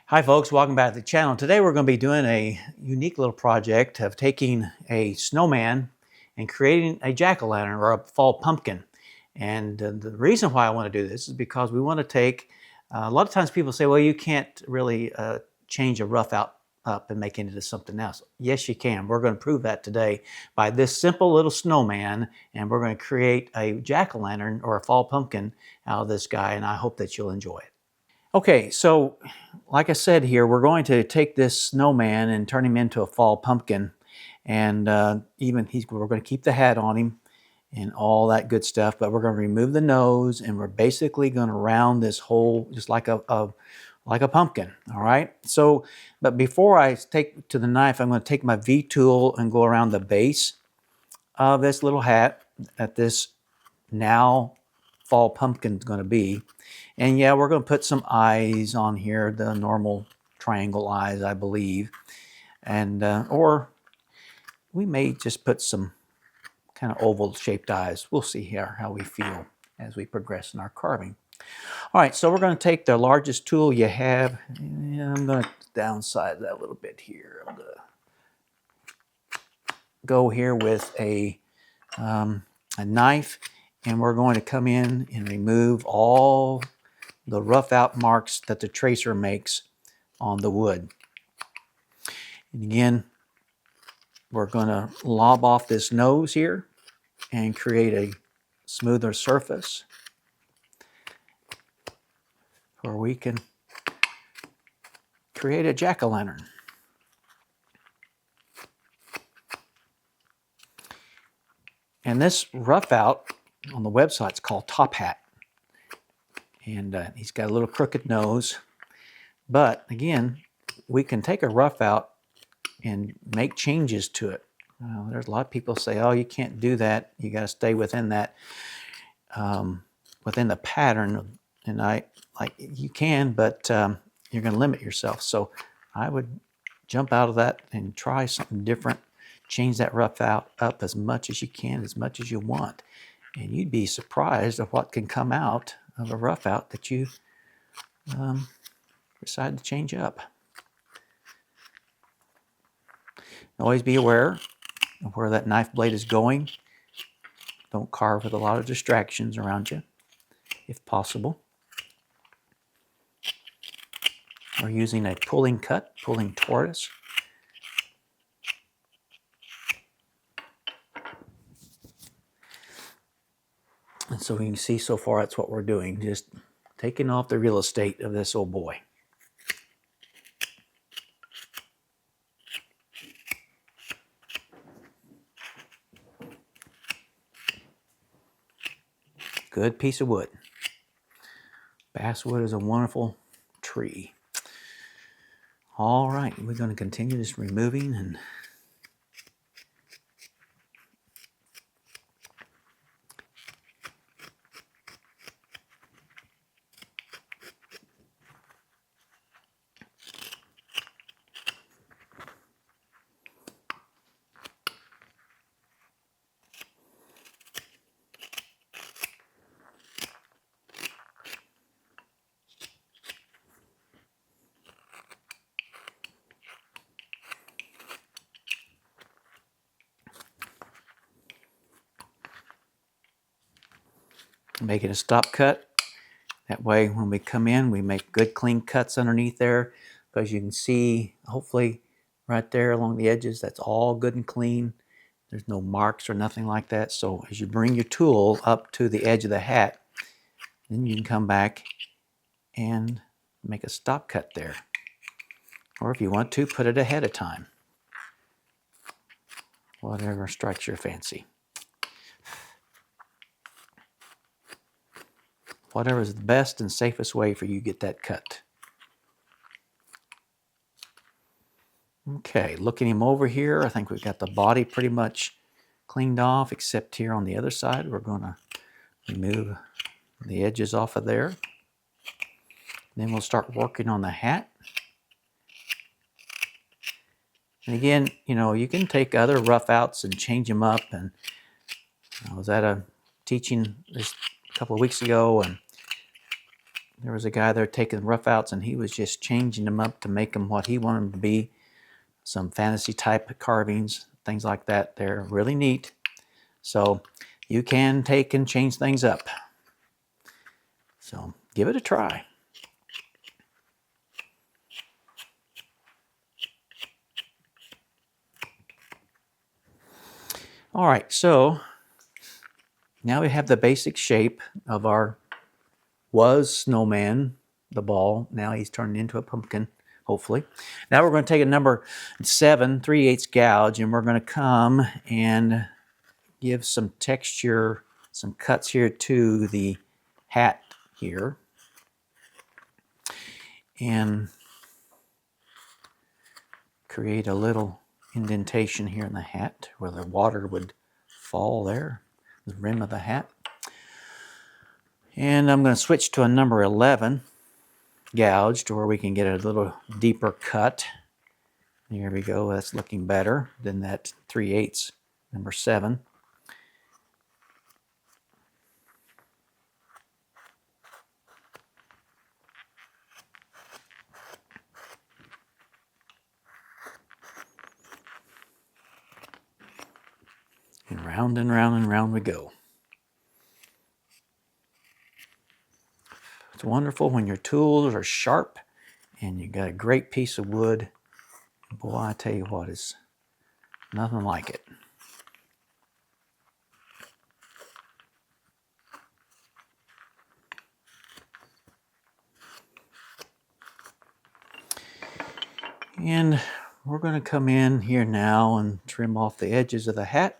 Hi folks, welcome back to the channel. Today we're going to be doing a unique little project of taking a snowman and creating a jack-o'-lantern or a fall pumpkin. And the reason why I want to do this is because we want to take, a lot of times people say, well, you can't really change a Roughout up and make it into something else. Yes, you can. We're going to prove that today by this simple little snowman, and we're going to create a jack-o'-lantern or a fall pumpkin out of this guy, and I hope that you'll enjoy it. Okay, so like I said here, we're going to take this snowman and turn him into a fall pumpkin. And we're going to keep the hat on him and all that good stuff, but we're going to remove the nose and we're basically going to round this hole just like a pumpkin, all right? So, but before I take to the knife, I'm going to take my V-tool and go around the base of this little hat that this now fall pumpkin is going to be. And yeah, we're going to put some eyes on here, the normal triangle eyes, I believe. And or we may just put some kind of oval shaped eyes. We'll see here how we feel as we progress in our carving. All right, so we're going to take the largest tool you have. And I'm going to downsize that a little bit here. I'm going to go here with a knife, and we're going to come in and remove all the rough out marks that the tracer makes on the wood. And again, we're going to lob off this nose here and create a smoother surface where we can create a jack-o'-lantern. And this rough out on the website is called Top Hat. And he's got a little crooked nose. But again, we can take a rough out and make changes to it. There's a lot of people say, oh, you can't do that. You got to stay within that, within the pattern. And you can, but you're going to limit yourself. So I would jump out of that and try something different. Change that rough out up as much as you can, as much as you want. And you'd be surprised at what can come out of a rough out that you decide to change up. Always be aware of where that knife blade is going. Don't carve with a lot of distractions around you, if possible. We're using a pulling cut, pulling tortoise. And so you can see so far that's what we're doing, just taking off the real estate of this old boy. Good piece of wood. Basswood is a wonderful tree. All right, we're going to continue just removing and making a stop cut. That way when we come in, we make good clean cuts underneath there, because you can see hopefully right there along the edges, that's all good and clean. There's no marks or nothing like that. So as you bring your tool up to the edge of the hat, then you can come back and make a stop cut there. Or if you want to, put it ahead of time. Whatever strikes your fancy. Whatever is the best and safest way for you to get that cut. Okay, looking him over here, I think we've got the body pretty much cleaned off, except here on the other side, we're going to remove the edges off of there. Then we'll start working on the hat. And again, you can take other rough outs and change them up. And I was at a teaching this a couple of weeks ago, and There was a guy there taking Roughouts, and he was just changing them up to make them what he wanted them to be. Some fantasy type carvings, things like that. They're really neat. So you can take and change things up. So give it a try. All right, so now we have the basic shape of our snowman, the ball. Now he's turned into a pumpkin, hopefully. Now we're going to take a number 7 3/8 gouge, and we're going to come and give some texture, some cuts here to the hat here. And create a little indentation here in the hat where the water would fall there, the rim of the hat. And I'm going to switch to a number 11 gouge to where we can get a little deeper cut. Here we go. That's looking better than that 3/8 number 7. And round and round and round we go. It's wonderful when your tools are sharp and you got a great piece of wood. Boy, I tell you what, it's nothing like it. And we're going to come in here now and trim off the edges of the hat.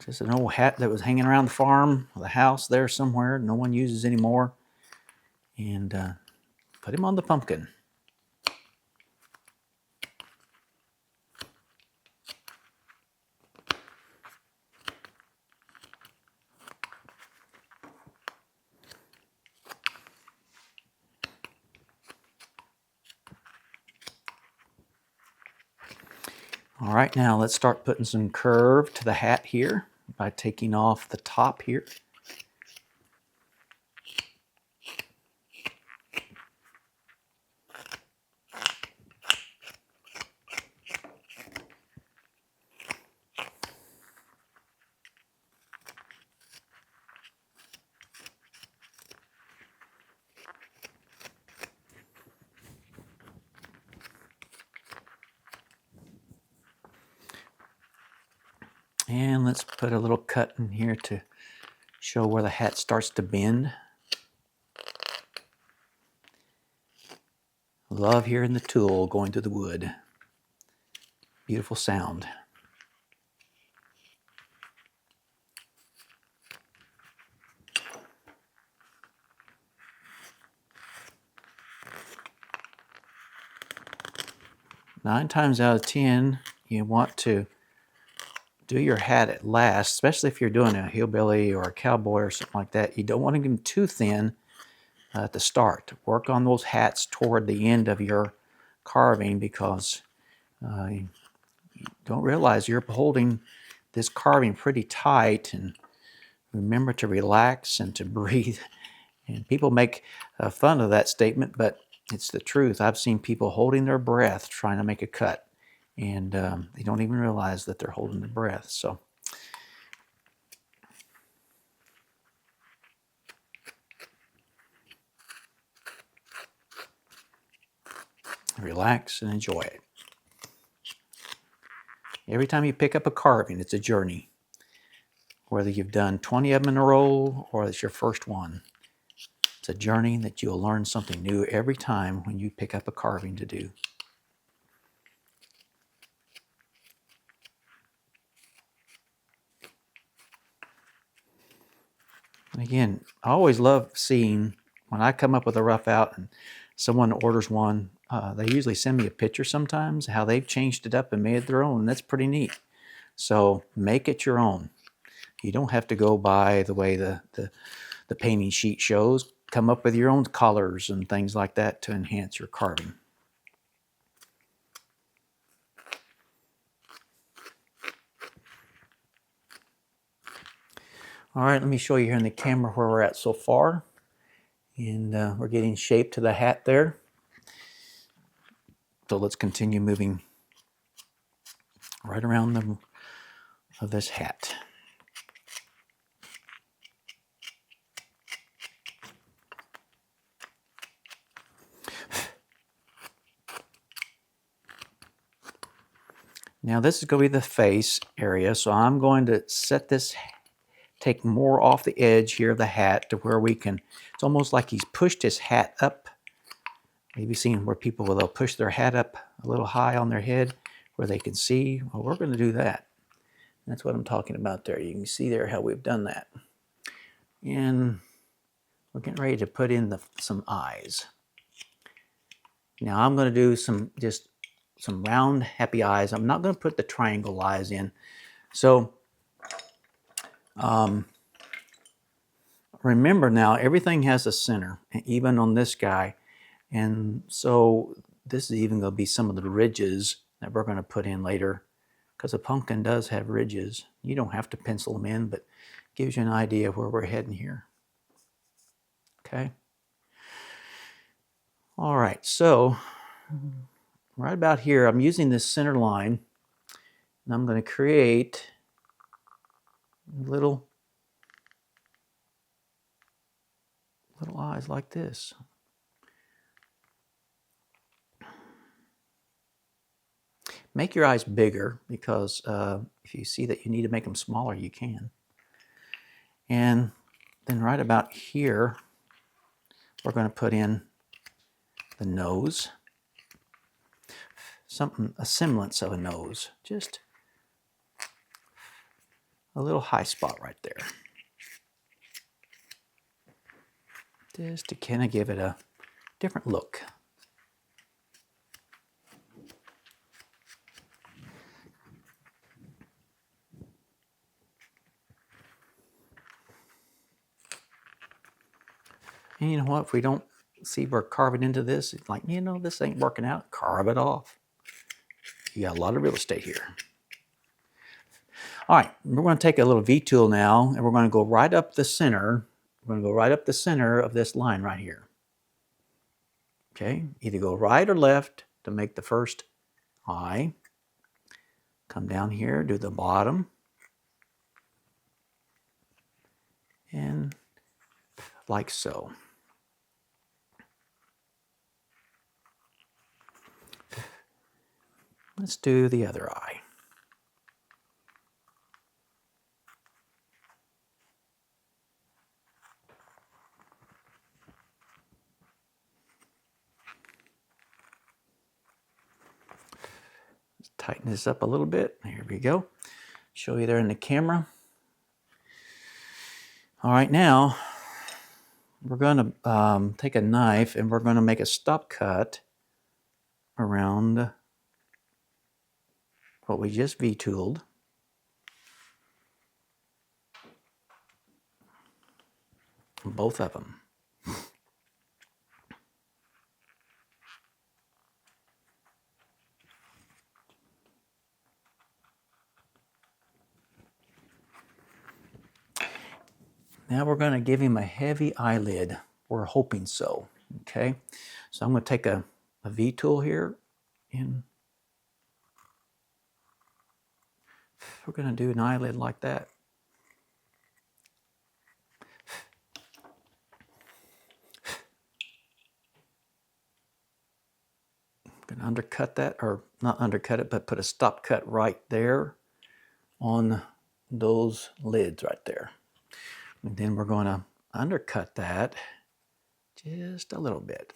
Just an old hat that was hanging around the farm, the house there somewhere, no one uses anymore. And put him on the pumpkin. All right, now let's start putting some curve to the hat here by taking off the top here. And let's put a little cut in here to show where the hat starts to bend. Love hearing the tool going through the wood. Beautiful sound. Nine times out of 10, you want to do your hat at last, especially if you're doing a hillbilly or a cowboy or something like that. You don't want to get them too thin at the start. Work on those hats toward the end of your carving because you don't realize you're holding this carving pretty tight. And remember to relax and to breathe. And people make fun of that statement, but it's the truth. I've seen people holding their breath trying to make a cut, and they don't even realize that they're holding their breath. So relax and enjoy it. Every time you pick up a carving, it's a journey. Whether you've done 20 of them in a row or it's your first one, it's a journey that you'll learn something new every time when you pick up a carving to do. And again, I always love seeing when I come up with a Roughout and someone orders one, they usually send me a picture sometimes, how they've changed it up and made it their own. And that's pretty neat. So make it your own. You don't have to go by the way the painting sheet shows. Come up with your own colors and things like that to enhance your carving. All right, let me show you here in the camera where we're at so far. And we're getting shape to the hat there. So let's continue moving right around of this hat. Now this is going to be the face area, so I'm going to set this, take more off the edge here of the hat to where we can, it's almost like he's pushed his hat up. Maybe seen where people will push their hat up a little high on their head where they can see. Well, we're going to do that. That's what I'm talking about there. You can see there how we've done that. And we're getting ready to put in some eyes. Now I'm going to do some round happy eyes. I'm not going to put the triangle eyes in. So remember now, everything has a center, even on this guy. And so this is even going to be some of the ridges that we're going to put in later, because a pumpkin does have ridges. You don't have to pencil them in, but it gives you an idea of where we're heading here. Okay. All right, so right about here, I'm using this center line, and I'm going to create little eyes like this. Make your eyes bigger, because if you see that you need to make them smaller, you can. And then right about here, we're going to put in the nose. A semblance of a nose. Just a little high spot right there. Just to kind of give it a different look. And you know what? If we don't see we're carving into this, it's like, this ain't working out. Carve it off. You got a lot of real estate here. All right, we're going to take a little V-tool now, and we're going to go right up the center. We're going to go right up the center of this line right here. Okay, either go right or left to make the first eye. Come down here, do the bottom. And like so. Let's do the other eye. Let's tighten this up a little bit. Here we go. Show you there in the camera. All right, now we're going to take a knife and we're going to make a stop cut around what we just V-tooled. Both of them. Now we're going to give him a heavy eyelid. We're hoping so. Okay, so I'm going to take a V-tool here, and we're going to do an eyelid like that. I'm going to undercut that, or not undercut it, but put a stop cut right there on those lids right there. And then we're going to undercut that just a little bit.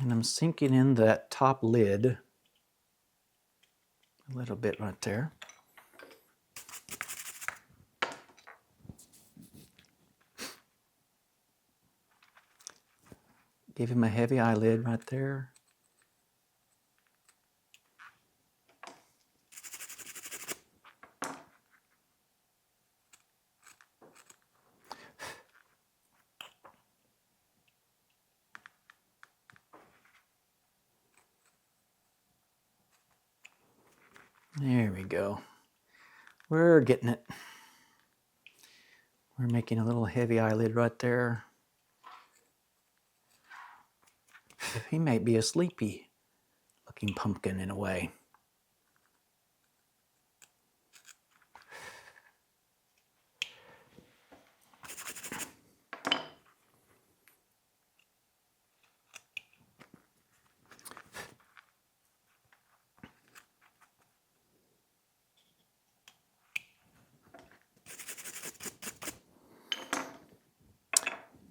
And I'm sinking in that top lid a little bit right there. Give him a heavy eyelid right there. There we go. We're getting it. We're making a little heavy eyelid right there. He might be a sleepy looking pumpkin in a way.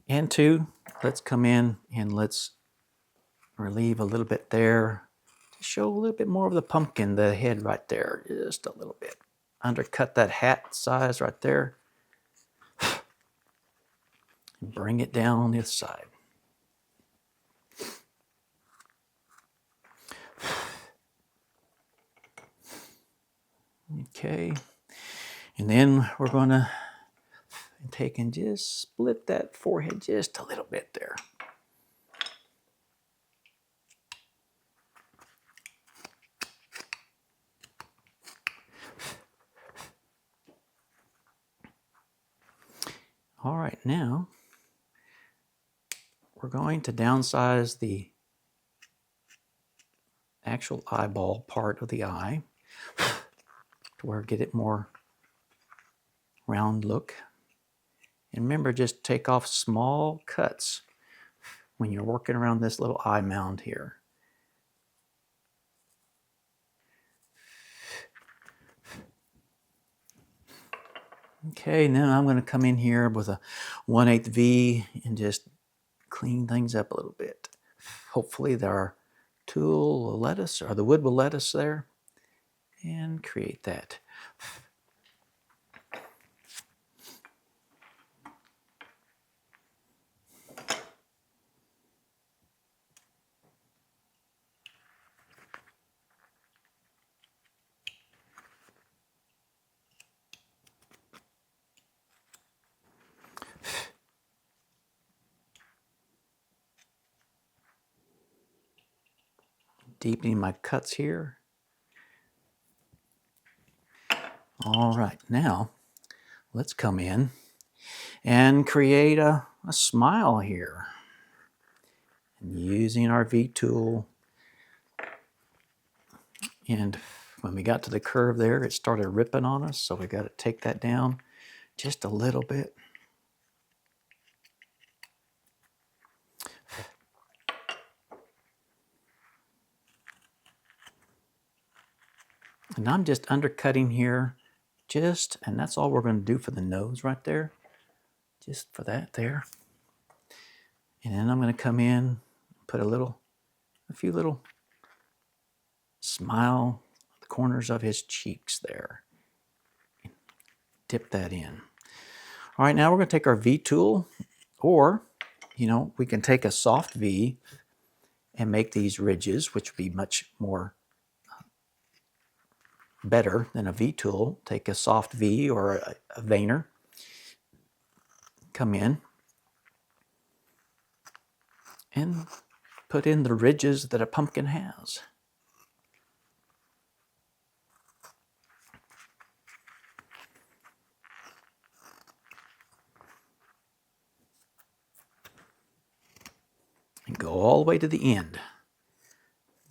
And two, let's come in and let's relieve a little bit there to show a little bit more of the pumpkin, the head right there, just a little bit. Undercut that hat size right there. And bring it down on this side. Okay, and then we're going to take and just split that forehead just a little bit there. All right, now we're going to downsize the actual eyeball part of the eye to where get it more round look. And remember, just take off small cuts when you're working around this little eye mound here. Okay, now I'm going to come in here with a 1/8 V and just clean things up a little bit. Hopefully our tool will let us, or the wood will let us there, and create that. Deepening my cuts here. All right, now let's come in and create a smile here. And using our V tool, and when we got to the curve there, it started ripping on us, so we got to take that down just a little bit. And I'm just undercutting here, and that's all we're going to do for the nose right there, just for that there. And then I'm going to come in, put a few little smile at the corners of his cheeks there. Dip that in. All right, now we're going to take our V tool, or, we can take a soft V and make these ridges, which would be much more better than a V tool. Take a soft V or a veiner, come in and put in the ridges that a pumpkin has. And go all the way to the end.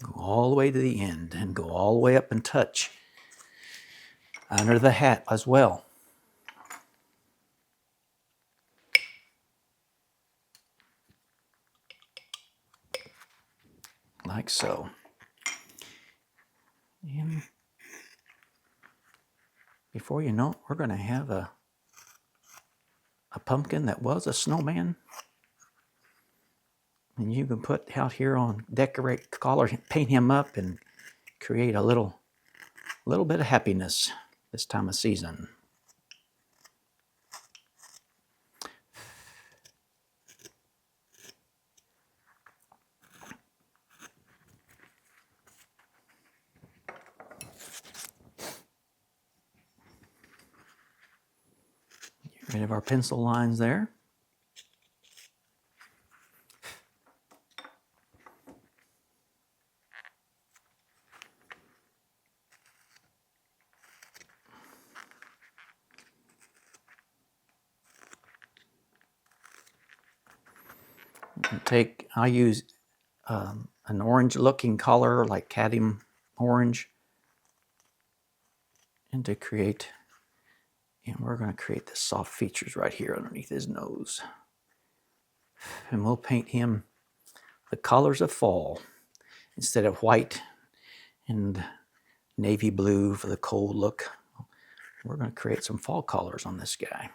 Go all the way to the end and go all the way up and touch under the hat as well. Like so. And before you know it, we're going to have a pumpkin that was a snowman. And you can put out here on decorate, color, paint him up, and create a little bit of happiness this time of season. Get rid of our pencil lines there. I use an orange looking color like cadmium orange, and to create, and we're going to create the soft features right here underneath his nose. And we'll paint him the colors of fall instead of white and navy blue for the cold look. We're going to create some fall colors on this guy.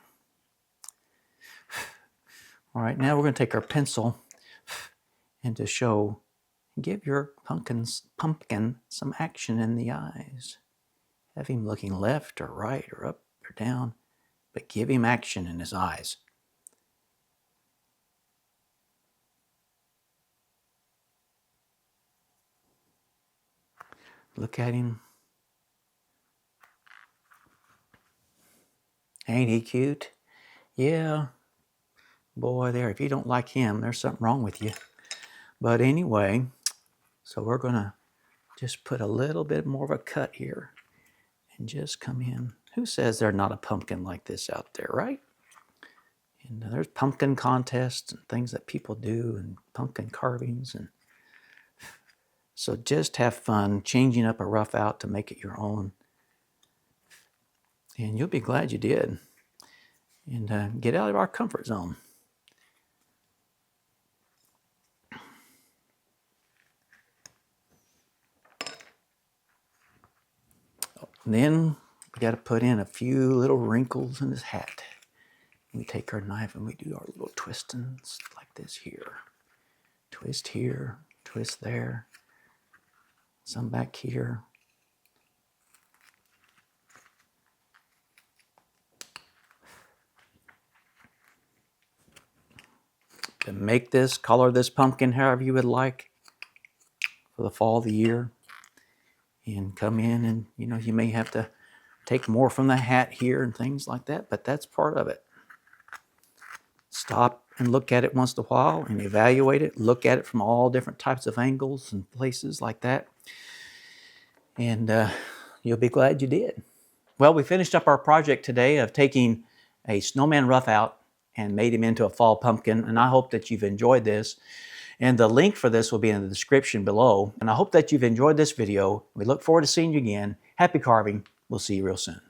All right, now we're going to take our pencil and to show, give your pumpkin some action in the eyes. Have him looking left or right or up or down, but give him action in his eyes. Look at him. Ain't he cute? Yeah. Boy, there, if you don't like him, there's something wrong with you. But anyway, so we're going to just put a little bit more of a cut here and just come in. Who says there's not a pumpkin like this out there, right? And there's pumpkin contests and things that people do and pumpkin carvings. And so just have fun changing up a Roughout to make it your own. And you'll be glad you did. And get out of our comfort zone. And then we got to put in a few little wrinkles in his hat. We take our knife and we do our little twistings like this here. Twist here, twist there, some back here. To make this, color this pumpkin however you would like for the fall of the year. And come in and, you know, you may have to take more from the hat here and things like that, but that's part of it. Stop and look at it once in a while and evaluate it. Look at it from all different types of angles and places like that. And you'll be glad you did. Well, we finished up our project today of taking a Snowman Roughout and made him into a fall pumpkin. And I hope that you've enjoyed this. And the link for this will be in the description below. And I hope that you've enjoyed this video. We look forward to seeing you again. Happy carving. We'll see you real soon.